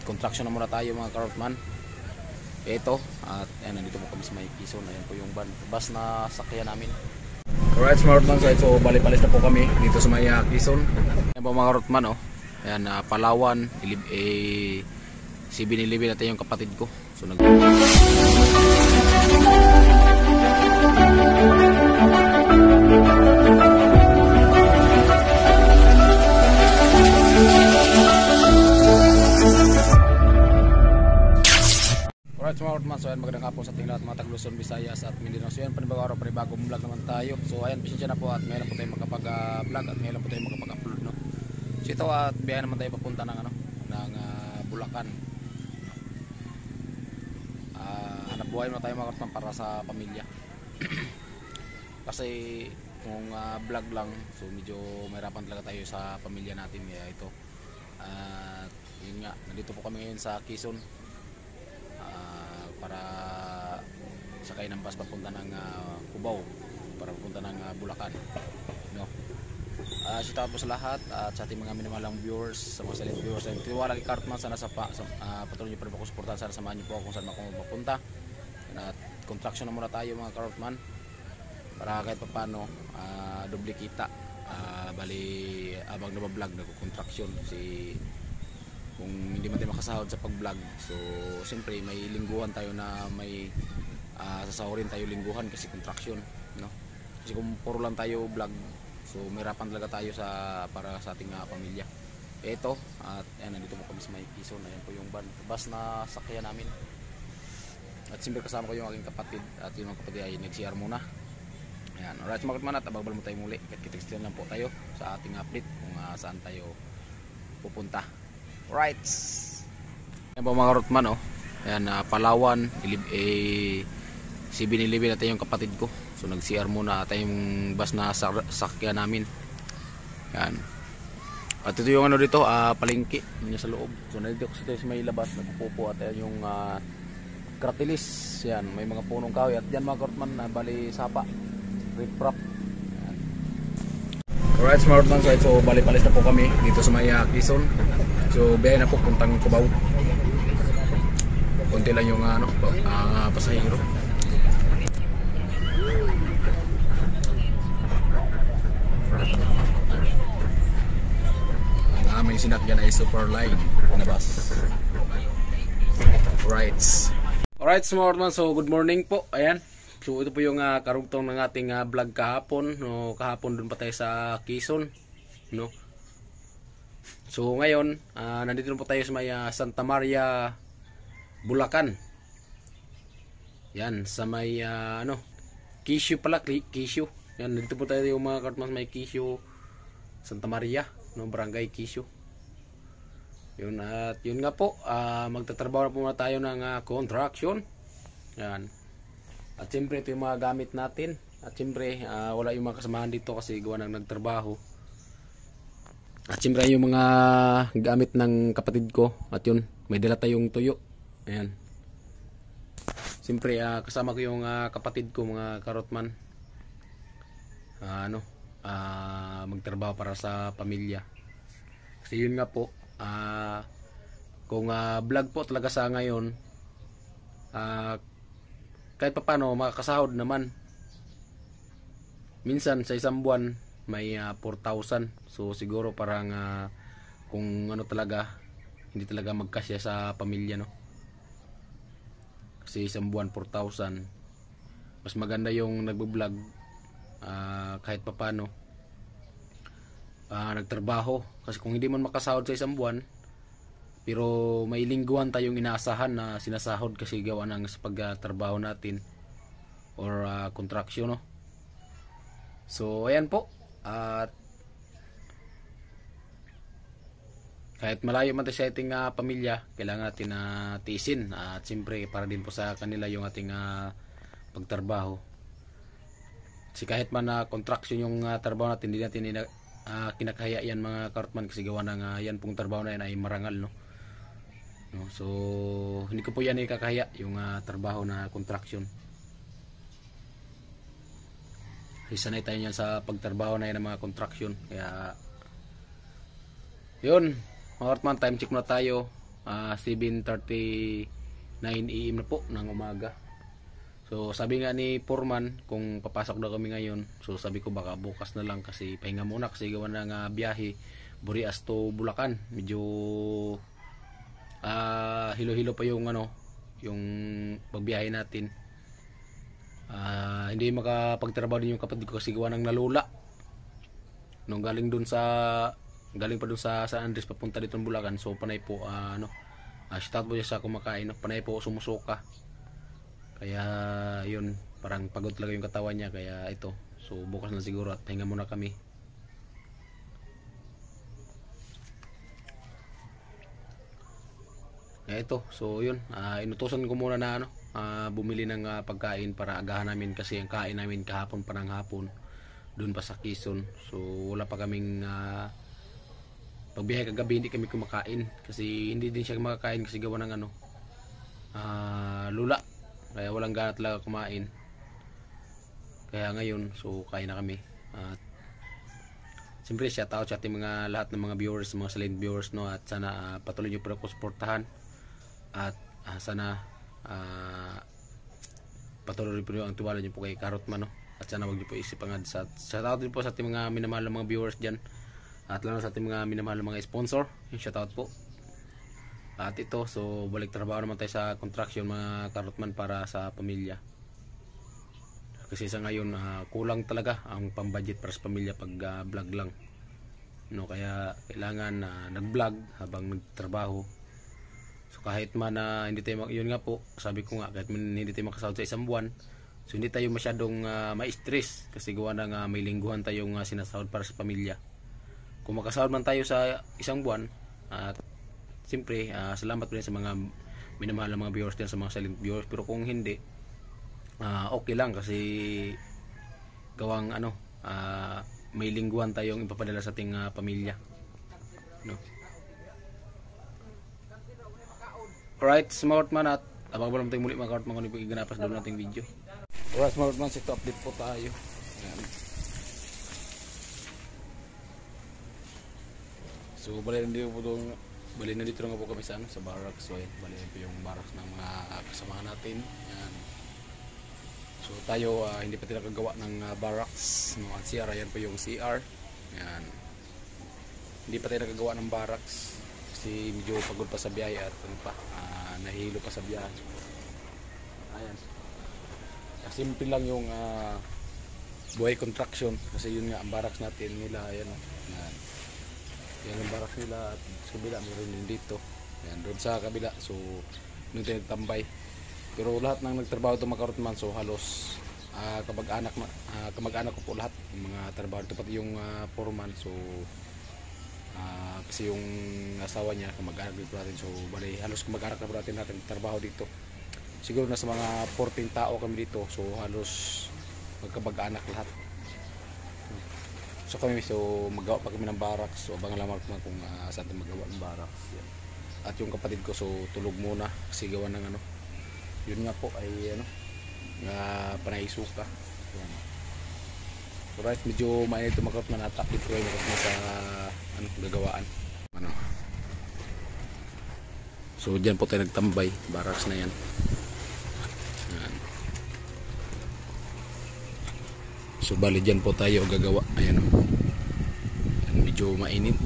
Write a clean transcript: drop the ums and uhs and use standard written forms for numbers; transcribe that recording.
construction na muna tayo mga karotman. Ito, at ayan, nandito po kami sa may Quezon. Ayan po yung bus na sakyan namin. Alright mga karotman, so balik-balis na po kami dito sa may Quezon. Ayan po mga karotman, oh. Ayan, Palawan, 7-Eleven natin yung kapatid ko. So alright mga karotman, so ayan, magandang hapon sa ating lahat mga taga-Luzon, Visayas at Mindanao. So ayan, panibagong araw, panibagong vlog naman tayo. So ayan, pasensya na po at ngayon po tayo makapag-vlog at ngayon po tayo makapag-upload, no? So ito at biyahe naman tayo papunta ng Bulacan. Hanap buhay na tayo mga karotman para sa pamilya. Kasi kung vlog lang, so medyo mahirapan talaga tayo sa pamilya natin, kaya ito. At yun nga, nandito po kami ngayon sa Quezon. Para sakay ng bus papunta ng Cubao para papunta ng Bulacan, no? Shout out po sa lahat at sa ating mga minamalang viewers, sa mga silent viewers and tiwala kay Kartman, sana patuloy niyo pa rin ako suportahan, sana samahan niyo po ako kung saan ako mapunta. At construction na muna tayo mga Kartman para kahit pa paano doble kita. Bali abang nabablog nagko-construction si kung hindi man tayo makasahod sa pag-vlog, so siyempre may lingguhan tayo na may sasahurin tayo lingguhan kasi contraction, no? Kasi kung puro lang tayo vlog, so mahirapan talaga tayo para sa ating pamilya. Ito, at ayan, nandito po kami sa may Quezon. Ayan po yung bus na sakyan namin. At siyempre kasama ko yung aking kapatid, at yung mga kapatid ay nag-CR muna. Ayan, alright mga karotman, at abang mo tayo muli. Kitextin lang po tayo sa ating update kung saan tayo pupunta. Right. Ayan po mga karotman, oh. Ayan, Palawan, 7-Eleven natin yung kapatid ko. So nag-CR muna tayo yung bus na sakyan namin. Ayan. At ito yung dito, palengke niya sa loob. So nandito kasi tayo sa may labas, nagpupupo. At ayan yung kratilis. Ayan, may mga punong kahoy. At yan mga karotman, bali sapa, rip-rap. Alright mga karotman, so balik-balis na po kami dito sa may Quezon. So biyahe na po puntang Cubao. Kunti lang yung pasahero. Ang aming sinakyan ay Superline na bus. Alright mga karotman, so good morning po. Ayan. So ito po yung karugtong ng ating vlog kahapon, no? Kahapon dun pa tayo sa Quezon, no? So ngayon, nandito po tayo sa may Santa Maria, Bulacan. Yan, sa may Quezon pala, Quezon. Yan, nandito po tayo yung mga karotman sa may Quezon, Santa Maria, no, Barangay Quezon. Yun, at yun nga po, magtatrabaho na po na tayo ng construction. Yan. At siyempre ito yung mga gamit natin. At siyempre wala yung mga kasamahan dito kasi gawa ng nagtrabaho. At siyempre yung mga gamit ng kapatid ko. At yun, may dala tayong tuyo. Ayan. Siyempre kasama ko yung kapatid ko mga karotman. Magtrabaho para sa pamilya. Kasi yun nga po, kung vlog po talaga sa ngayon, kahit pa paano makakasahod naman. Minsan sa isang buwan may 4,000. So siguro parang kung talaga hindi talaga magkasya sa pamilya, no? Kasi isang buwan 4,000. Mas maganda yung nagbo-vlog kahit pa paano nagtrabaho. Kasi kung hindi man makasahod sa isang buwan, pero may lingguhan tayong inaasahan na sinasahod kasi gawa ng sa pagtrabaho natin or contraction, no? So ayan po. At kahit malayo man tayo sa ating pamilya, kailangan natin tiisin. At siyempre para din po sa kanila yung ating pagtrabaho. Kasi kahit man contraction yung trabaho natin, hindi natin kinakaya yan mga karotman, kasi gawa ng yan pong trabaho na yan ay marangal, no? So hindi ko po yan ikakaya yung trabaho na contraction. Sanay tayo niyan sa pagtrabaho na yan ng mga contraction. Kaya yun mga karotman, time check na tayo. 7:39 AM na po ng umaga. So sabi nga ni Foreman kung papasok daw kami ngayon, so sabi ko baka bukas na lang kasi pahinga muna kasi gawa ng biyahe Burias to Bulacan. Medyo hilo-hilo pa yung yung pagbiyahe natin. Hindi makapagtrabaho din yung kapatid ko kasi gawa ng nalula nung galing pa dun sa San Andres papunta dito ng Bulacan. So panay po shout out po siya sa kumakain, panay po sumusuka, kaya yun, parang pagod talaga yung katawan niya, kaya ito, so bukas na siguro at pahinga muna kami. Kaya ito, so yun, inutusan ko muna na bumili ng pagkain para agahan namin kasi ang kain namin kahapon pa ng hapon doon pa sa Quezon. So wala pa kaming pagbiyahe kagabi, hindi kami kumakain kasi hindi din siya makakain kasi gawa ng lula, kaya walang gana talaga kumain. Kaya ngayon, so kain na kami. At siyempre shout out sa ating mga lahat ng mga viewers, mga silent viewers, at sana patuloy nyo pa ako suportahan at sana patuloy po ang tiwala nyo po kay Karotman, at sana wag nyo po isipan sa shout out din po sa ating mga minamahal na mga viewers dyan, at lalo sa ating mga minamahal na mga sponsor, yung shout out po. At ito, so balik trabaho naman tayo sa construction mga Karotman para sa pamilya. Kasi sa ngayon kulang talaga ang pambudget para sa pamilya pag vlog lang. Kaya kailangan nag-vlog habang nagtrabaho. So kahit man hindi tayo, yun nga po, sabi ko nga, kahit man hindi tayo makasahod sa isang buwan, so hindi tayo masyadong ma-stress kasi gawa na may lingguhan tayong sinasahod para sa pamilya. Kung makasahod man tayo sa isang buwan, at siyempre salamat po rin sa mga minamahal na mga viewers din, sa mga silent viewers. Pero kung hindi, okay lang kasi gawang may lingguhan tayong ipapadala sa ating pamilya, Alright, smart man, at abang naman tayong muli mga Karotman kung ano iganapas doon nating video. Alright, smart man, ito update po tayo. Ayan. So bali na dito nga po kami sa barracks. So bali po yung barracks ng mga kasamahan natin. Ayan. So tayo hindi pa tayo nakagawa ng barracks, at CR, ayan po yung CR. Ayan. Hindi pa tayo nakagawa ng barracks kasi medyo pagod pa sa biyahe at nahihilo pa sa biyahe. Ayan. Simple lang yung buhay construction kasi yun nga ang barracks natin nila. Ayan, ayan. Yan ang barracks nila, at sa kabila meron din dito. Ayan, doon sa kabila. So nung tayo nagtambay, pero lahat ng nagtrabaho ito mga Karotman, so halos kamag-anak ko po lahat yung mga trabaho ito, pati yung foreman. So kasi yung asawa niya kamag-anak dito natin, so bali halos kamag-anak na po natin trabaho dito. Siguro nasa mga 14 tao kami dito, so halos magkamag-anak lahat. So kami, so magawa pa kami ng barracks, so abangan lang kung saan tayo magawa ng barracks. At yung kapatid ko, so tulog muna kasi gawa ng yun nga po ay panay suka. So right, medyo mainit ito mga Karotman, at update ko kayo sa gagawaan. So dyan po tayo nagtambay, barracks na yan. Ayan. So bali dyan po tayo gagawa. Ayan, medyo mainit.